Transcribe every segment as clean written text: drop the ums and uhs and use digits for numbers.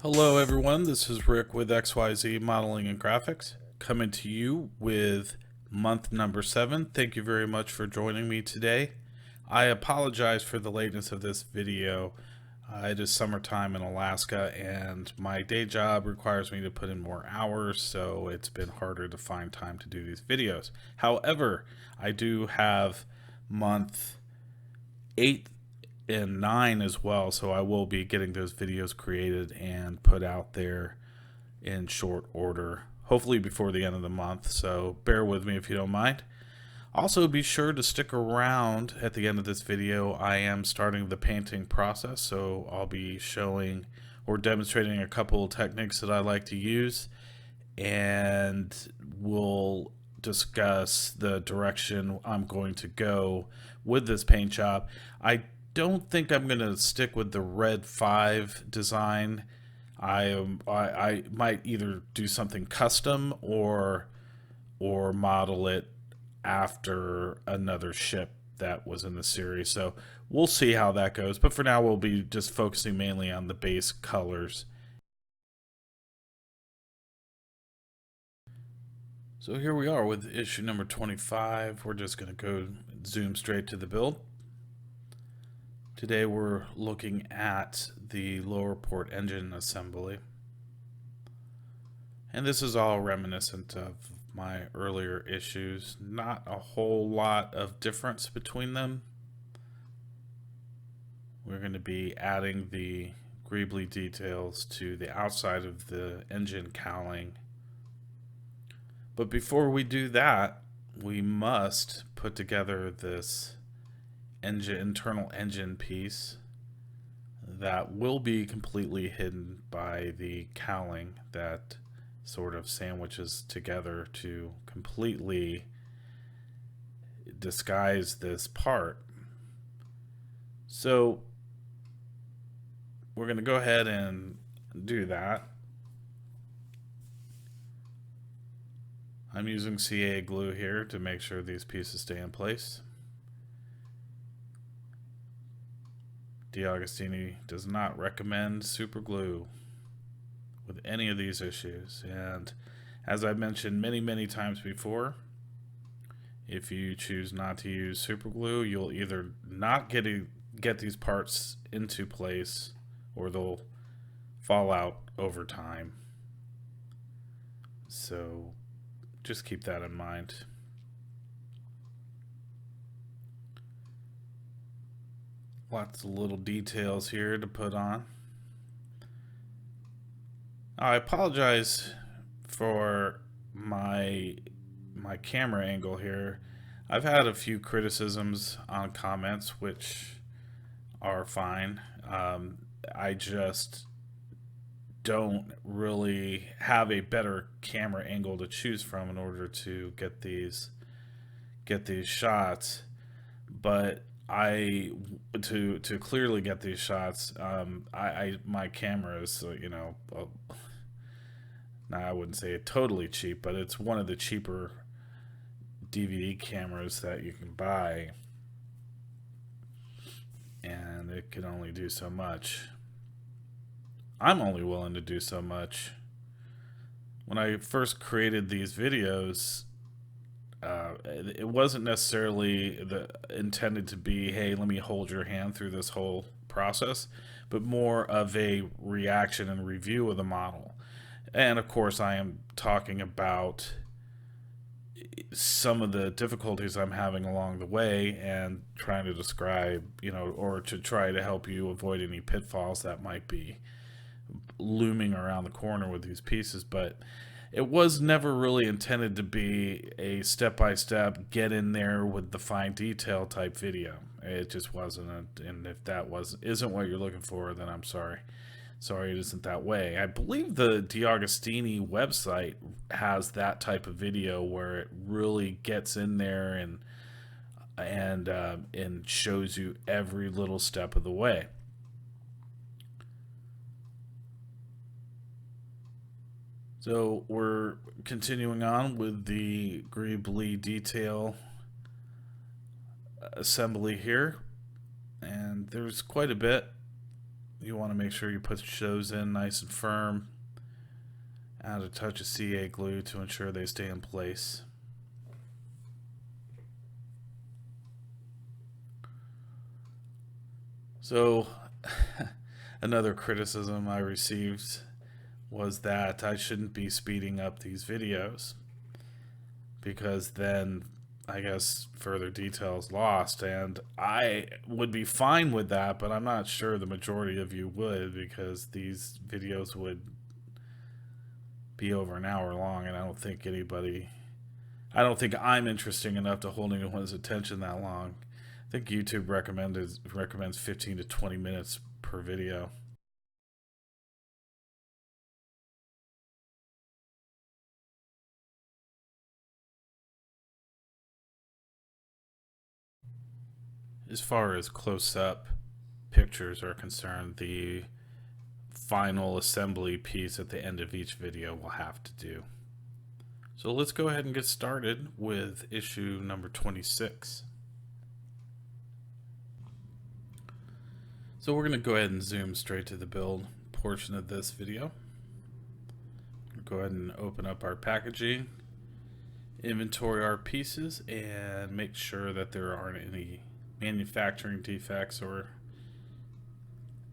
Hello everyone, this is Rick with XYZ Modeling and Graphics, coming to you with month number 7. Thank you very much for joining me today. I apologize for the lateness of this video. It is summertime in Alaska and my day job requires me to put in more hours, so it's been harder to find time to do these videos. However, I do have month 8 and 9 as well, so I will be getting those videos created and put out there in short order, hopefully before the end of the month, so bear with me if you don't mind. Also, be sure to stick around at the end of this video. I am starting the painting process, so I'll be showing or demonstrating a couple of techniques that I like to use, and we'll discuss the direction I'm going to go with this paint job. I don't think I'm going to stick with the red 5 design. I might either do something custom or model it after another ship that was in the series. So we'll see how that goes. But for now, we'll be just focusing mainly on the base colors. So here we are with issue number 25. We're just going to go zoom straight to the build. Today we're looking at the lower port engine assembly. And this is all reminiscent of my earlier issues. Not a whole lot of difference between them. We're going to be adding the greebly details to the outside of the engine cowling. But before we do that, we must put together this internal engine piece that will be completely hidden by the cowling that sort of sandwiches together to completely disguise this part. So we're going to go ahead and do that. I'm using CA glue here to make sure these pieces stay in place. D'Agostini does not recommend super glue with any of these issues, and as I've mentioned many times before, if you choose not to use super glue, you'll either not get these parts into place or they'll fall out over time. So just keep that in mind. Lots of little details here to put on. I apologize for my camera angle here. I've had a few criticisms on comments, which are fine. I just don't really have a better camera angle to choose from in order to get these shots. But to clearly get these shots, my camera is now I wouldn't say it totally cheap, but it's one of the cheaper DVD cameras that you can buy, and it can only do so much. I'm only willing to do so much. When I first created these videos, it wasn't necessarily intended to be, hey, let me hold your hand through this whole process, but more of a reaction and review of the model. And of course, I am talking about some of the difficulties I'm having along the way and trying to describe, or to try to help you avoid any pitfalls that might be looming around the corner with these pieces. But it was never really intended to be a step-by-step, get in there with the fine detail type video. It just wasn't, and if that isn't what you're looking for, then I'm sorry. Sorry, it isn't that way. I believe the D'Agostini website has that type of video where it really gets in there and shows you every little step of the way. So we're continuing on with the greebly detail assembly here, and there's quite a bit. You want to make sure you put those in nice and firm. Add a touch of CA glue to ensure they stay in place. So another criticism I received was that I shouldn't be speeding up these videos, because then I guess further details lost, and I would be fine with that, but I'm not sure the majority of you would, because these videos would be over an hour long, and I don't think I'm interesting enough to hold anyone's attention that long. I think YouTube recommends 15 to 20 minutes per video. As far as close-up pictures are concerned, the final assembly piece at the end of each video will have to do. So let's go ahead and get started with issue number 26. So we're going to go ahead and zoom straight to the build portion of this video. Go ahead and open up our packaging, inventory our pieces, and make sure that there aren't any manufacturing defects or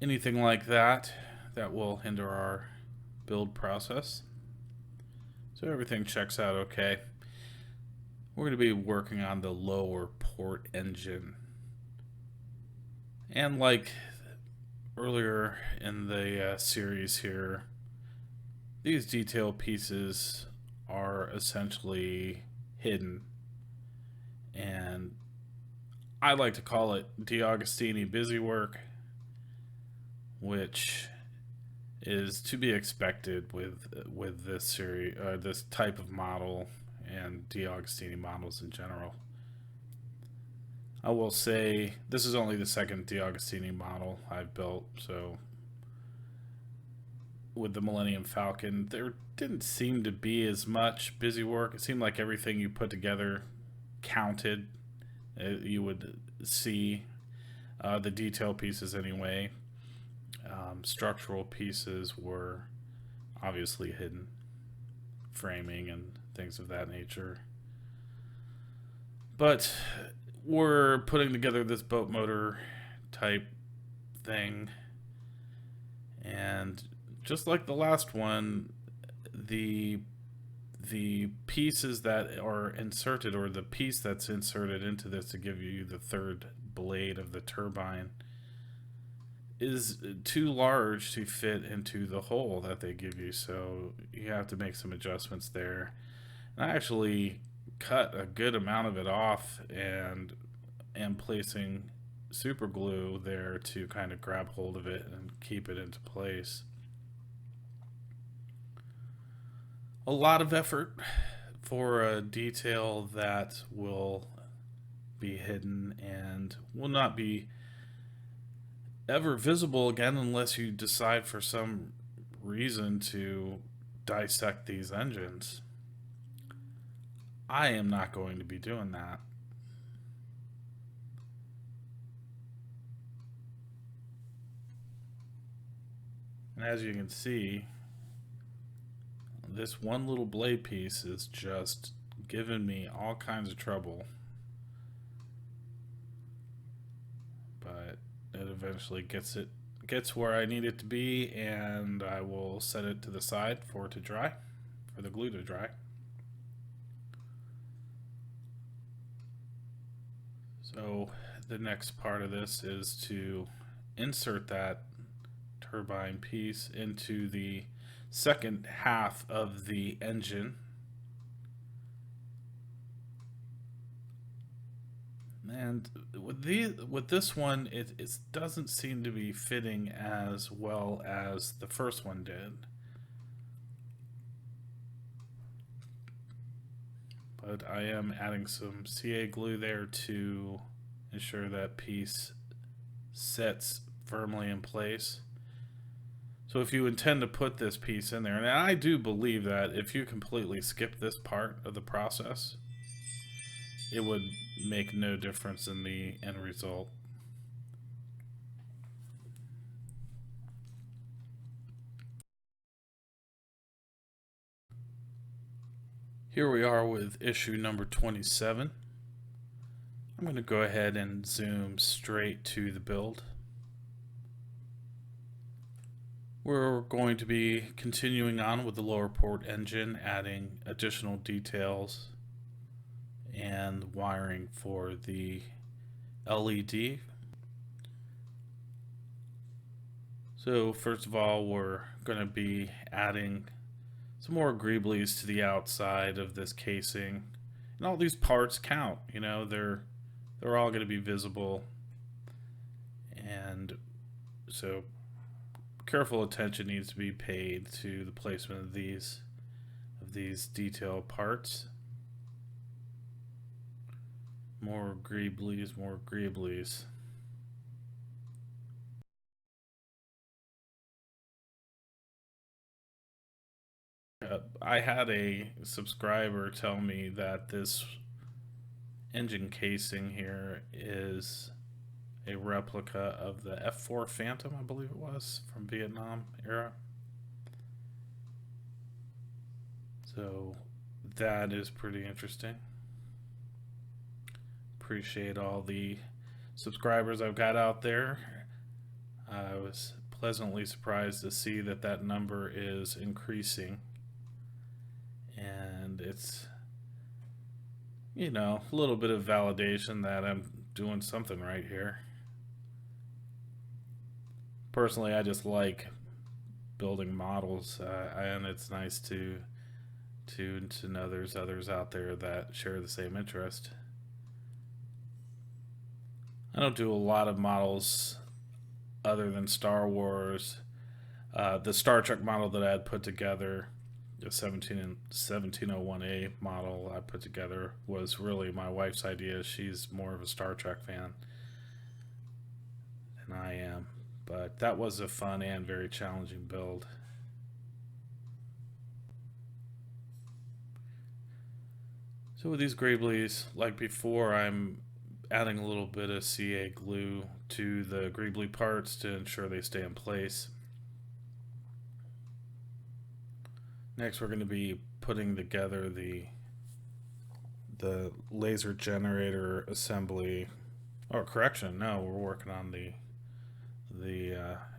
anything like that that will hinder our build process. So everything checks out okay. We're going to be working on the lower port engine. And like earlier in the series here, these detail pieces are essentially hidden, and I like to call it DeAugustini busy work, which is to be expected with this series, this type of model, and DeAugustini models in general. I will say this is only the second DeAugustini model I've built, so with the Millennium Falcon, there didn't seem to be as much busy work. It seemed like everything you put together counted. You would see the detail pieces anyway. Structural pieces were obviously hidden, framing and things of that nature. But we're putting together this boat motor type thing, and just like the last one, the pieces that are inserted, or the piece that's inserted into this to give you the third blade of the turbine, is too large to fit into the hole that they give you, so you have to make some adjustments there. And I actually cut a good amount of it off and am placing super glue there to kind of grab hold of it and keep it into place. A lot of effort for a detail that will be hidden and will not be ever visible again unless you decide for some reason to dissect these engines. I am not going to be doing that. And as you can see, this one little blade piece is just giving me all kinds of trouble. But it eventually gets where I need it to be, and I will set it to the side for it to dry, for the glue to dry. So the next part of this is to insert that turbine piece into the second half of the engine. And with this one, it doesn't seem to be fitting as well as the first one did. But I am adding some CA glue there to ensure that piece sets firmly in place. So if you intend to put this piece in there, and I do believe that if you completely skip this part of the process, it would make no difference in the end result. Here we are with issue number 27. I'm going to go ahead and zoom straight to the build. We're going to be continuing on with the lower port engine, adding additional details and wiring for the LED. So first of all, we're going to be adding some more greeblies to the outside of this casing. And all these parts count, you know, they're all going to be visible. And so careful attention needs to be paid to the placement of these detail parts. More greeblies, more greeblies. I had a subscriber tell me that this engine casing here is a replica of the F4 Phantom, I believe it was, from Vietnam era. So that is pretty interesting. Appreciate all the subscribers I've got out there. I was pleasantly surprised to see that that number is increasing. And it's, you know, a little bit of validation that I'm doing something right here. Personally, I just like building models, and it's nice to know there's others out there that share the same interest. I don't do a lot of models other than Star Wars. The Star Trek model that I had put together, the 1701A model I put together, was really my wife's idea. She's more of a Star Trek fan than I am, but that was a fun and very challenging build. So with these greeblies, like before, I'm adding a little bit of CA glue to the greebly parts to ensure they stay in place. Next, we're going to be putting together the laser generator assembly. Oh, correction, no, we're working on the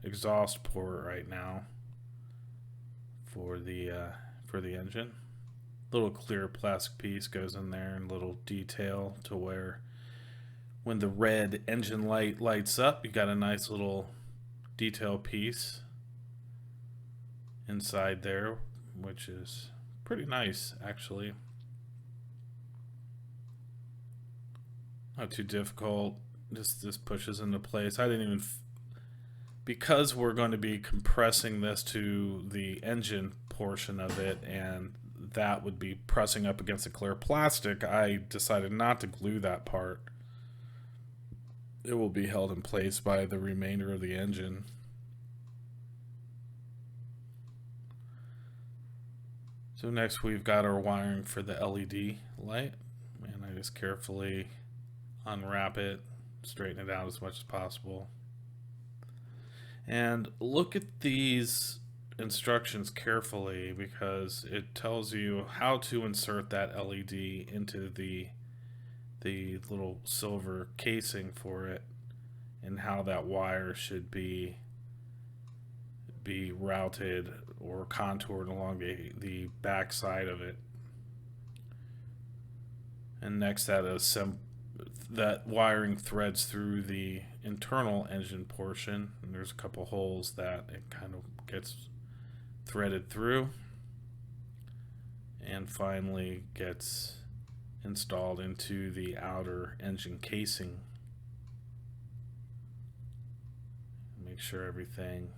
exhaust port right now for the engine. Little clear plastic piece goes in there, and little detail to where when the red engine light lights up, you got a nice little detail piece inside there, which is pretty nice actually. Not too difficult. This pushes into place. I didn't even because we're going to be compressing this to the engine portion of it, and that would be pressing up against the clear plastic, I decided not to glue that part. It will be held in place by the remainder of the engine. So next we've got our wiring for the LED light, and I just carefully unwrap it, straighten it out as much as possible. And look at these instructions carefully, because it tells you how to insert that LED into the little silver casing for it, and how that wire should be routed or contoured along the back side of it. And next, that wiring threads through the internal engine portion, and there's a couple holes that it kind of gets threaded through, and finally gets installed into the outer engine casing. Make sure everything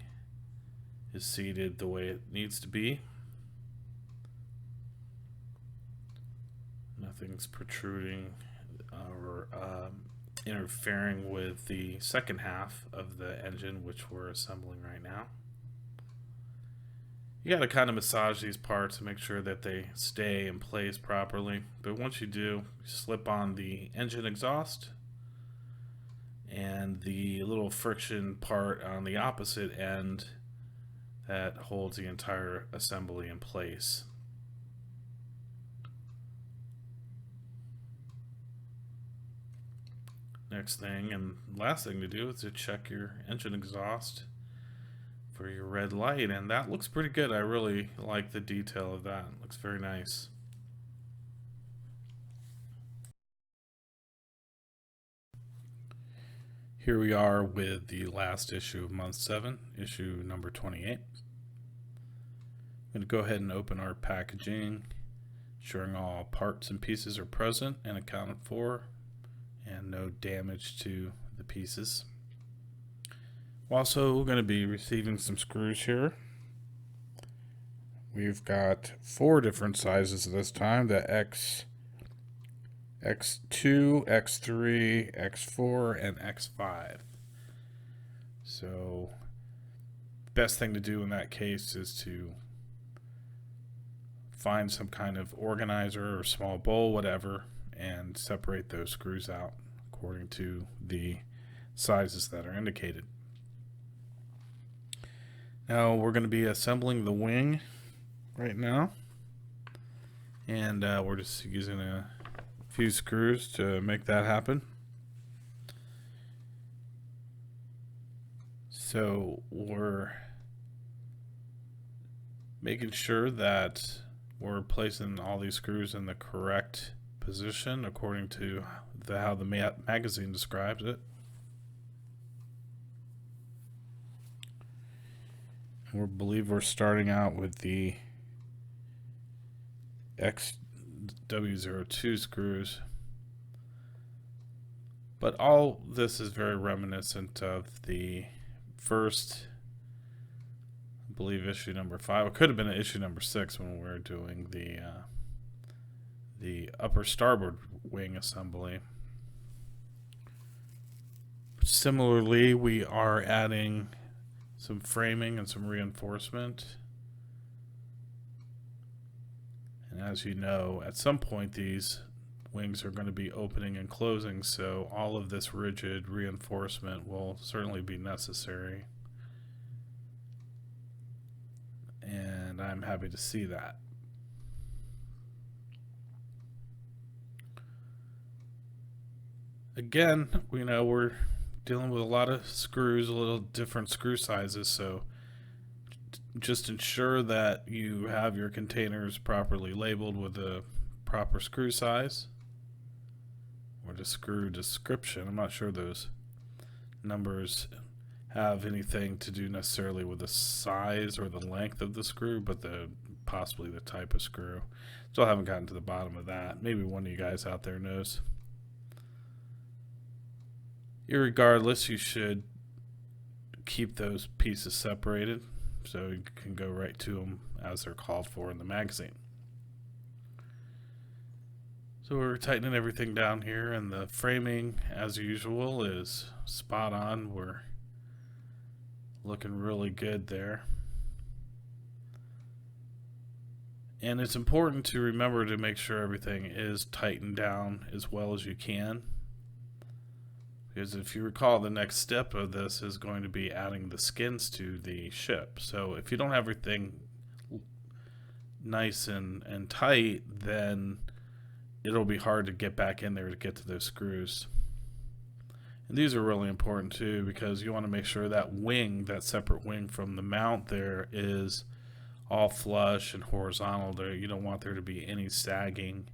is seated the way it needs to be. Nothing's protruding or interfering with the second half of the engine, which we're assembling right now. You got to kind of massage these parts to make sure that they stay in place properly. But once you do, you slip on the engine exhaust and the little friction part on the opposite end that holds the entire assembly in place. next thing and last thing to do is to check your engine exhaust for your red light, and that looks pretty good. I really like the detail of that. It looks very nice. Here we are with the last issue of month 7, issue number 28. I'm going to go ahead and open our packaging, ensuring all parts and pieces are present and accounted for and no damage to the pieces. We're also going to be receiving some screws here. We've got 4 different sizes this time, the X2, X3, X4, and X5. So best thing to do in that case is to find some kind of organizer or small bowl, whatever, and separate those screws out according to the sizes that are indicated. Now we're going to be assembling the wing right now, and we're just using a few screws to make that happen. So we're making sure that we're placing all these screws in the correct position according to how the magazine describes it. We believe we're starting out with the XW02 screws, but all this is very reminiscent of the first, I believe, issue number 5. It could have been issue number 6 when we were doing the upper starboard wing assembly. Similarly, we are adding some framing and some reinforcement. And as you know, at some point these wings are going to be opening and closing, so all of this rigid reinforcement will certainly be necessary. And I'm happy to see that. Again, we know we're dealing with a lot of screws, a little different screw sizes, so just ensure that you have your containers properly labeled with the proper screw size or the screw description. I'm not sure those numbers have anything to do necessarily with the size or the length of the screw, but possibly the type of screw. Still haven't gotten to the bottom of that. Maybe one of you guys out there knows. Irregardless, you should keep those pieces separated so you can go right to them as they're called for in the magazine. So we're tightening everything down here, and the framing, as usual, is spot on. We're looking really good there. And it's important to remember to make sure everything is tightened down as well as you can. Because if you recall, the next step of this is going to be adding the skins to the ship. So if you don't have everything nice and tight, then it'll be hard to get back in there to get to those screws. And these are really important too, because you want to make sure that wing, that separate wing from the mount there, is all flush and horizontal there. You don't want there to be any sagging,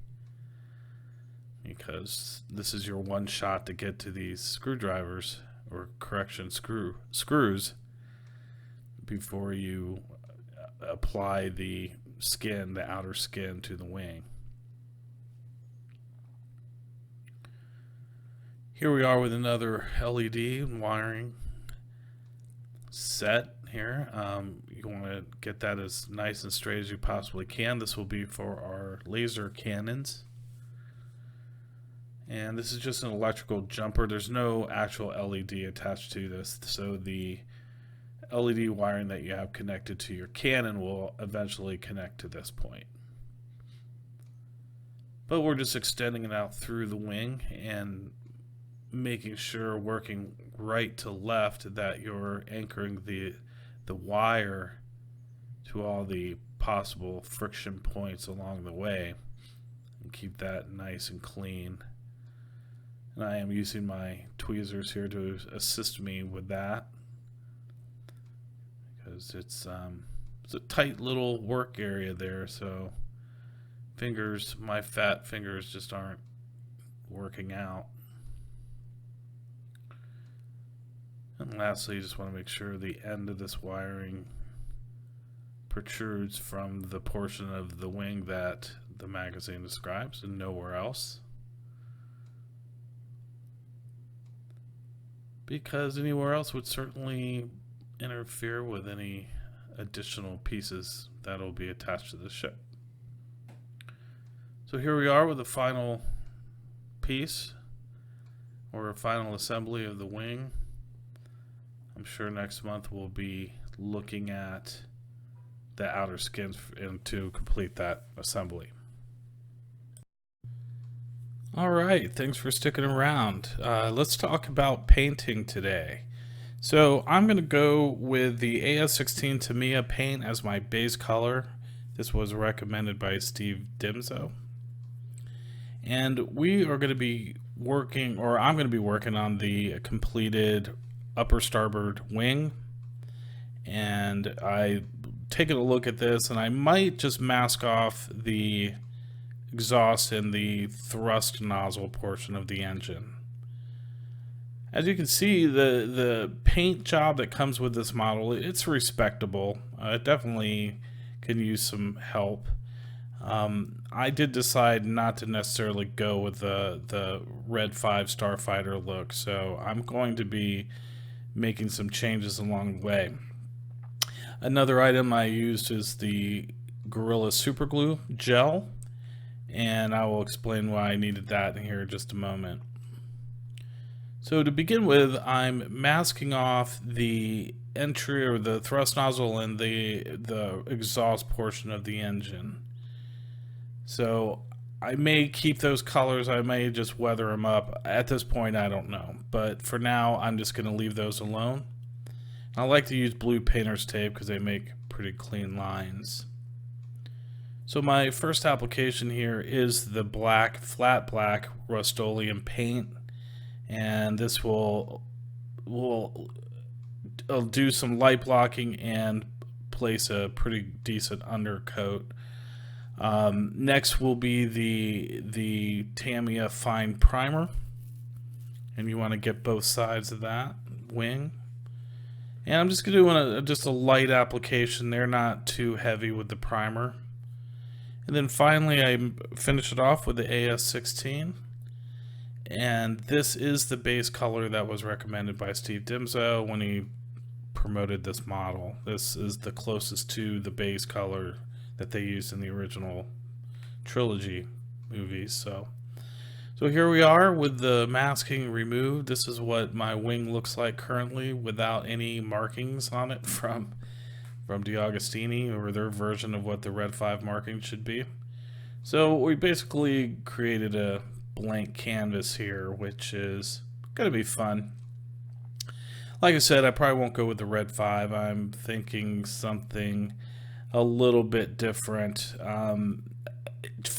because this is your one shot to get to these screwdrivers, or correction, screws, before you apply the skin, the outer skin, to the wing. Here we are with another LED wiring set here. You want to get that as nice and straight as you possibly can. This will be for our laser cannons. And this is just an electrical jumper. There's no actual LED attached to this, so the LED wiring that you have connected to your cannon will eventually connect to this point. But we're just extending it out through the wing and making sure, working right to left, that you're anchoring the wire to all the possible friction points along the way, and keep that nice and clean. And I am using my tweezers here to assist me with that, because it's a tight little work area there, so my fat fingers just aren't working out. And lastly, you just want to make sure the end of this wiring protrudes from the portion of the wing that the magazine describes and nowhere else, because anywhere else would certainly interfere with any additional pieces that will be attached to the ship. So here we are with the final piece, or a final assembly of the wing. I'm sure next month we'll be looking at the outer skins and to complete that assembly. All right, thanks for sticking around. Let's talk about painting today. So I'm going to go with the AS16 Tamiya paint as my base color. This was recommended by Steve Dimzo. And we are going to be working, or I'm going to be working on the completed upper starboard wing. And I taken a look at this, and I might just mask off the exhaust and the thrust nozzle portion of the engine. As you can see, the paint job that comes with this model, it's respectable. It definitely can use some help. I did decide not to necessarily go with the Red 5 Starfighter look, so I'm going to be making some changes along the way. Another item I used is the Gorilla Super Glue gel, and I will explain why I needed that in here in just a moment. So to begin with, I'm masking off the entry or the thrust nozzle and the exhaust portion of the engine. So I may keep those colors, I may just weather them up. At this point, I don't know. But for now, I'm just going to leave those alone. I like to use blue painter's tape because they make pretty clean lines. So my first application here is the flat black Rust-Oleum paint. And this will do some light blocking and place a pretty decent undercoat. Next will be the Tamiya Fine Primer, and you want to get both sides of that wing. And I'm just doing just a light application. They're not too heavy with the primer. And then finally I finish it off with the AS16. And this is the base color that was recommended by Steve Dimzo when he promoted this model. This is the closest to the base color that they used in the original trilogy movies. So here we are with the masking removed. This is what my wing looks like currently without any markings on it from DeAugustini, or their version of what the Red 5 marking should be. So we basically created a blank canvas here, which is gonna be fun. Like I said, I probably won't go with the Red 5. I'm thinking something a little bit different.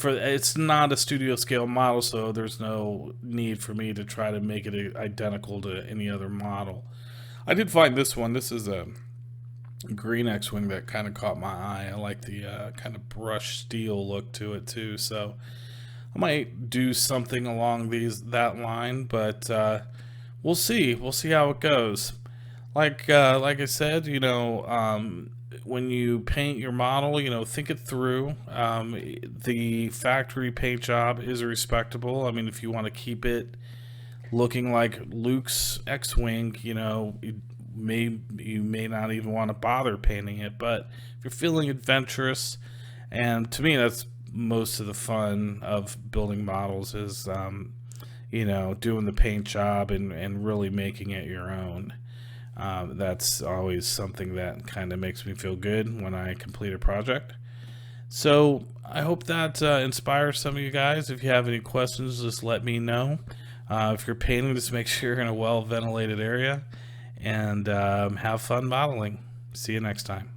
It's not a studio scale model, so there's no need for me to try to make it identical to any other model. I did find this one. This is a green X-Wing that kind of caught my eye. I like the kind of brushed steel look to it too, so I might do something along that line, but we'll see. We'll see how it goes. Like I said, you know, when you paint your model, you know, think it through. The factory paint job is respectable. I mean, if you want to keep it looking like Luke's X-Wing, you know, you may not even want to bother painting it. But if you're feeling adventurous, and to me that's most of the fun of building models, is you know, doing the paint job and really making it your own. That's always something that kind of makes me feel good when I complete a project. So I hope that inspires some of you guys. If you have any questions, just let me know. If you're painting, just make sure you're in a well-ventilated area, and have fun modeling. See you next time.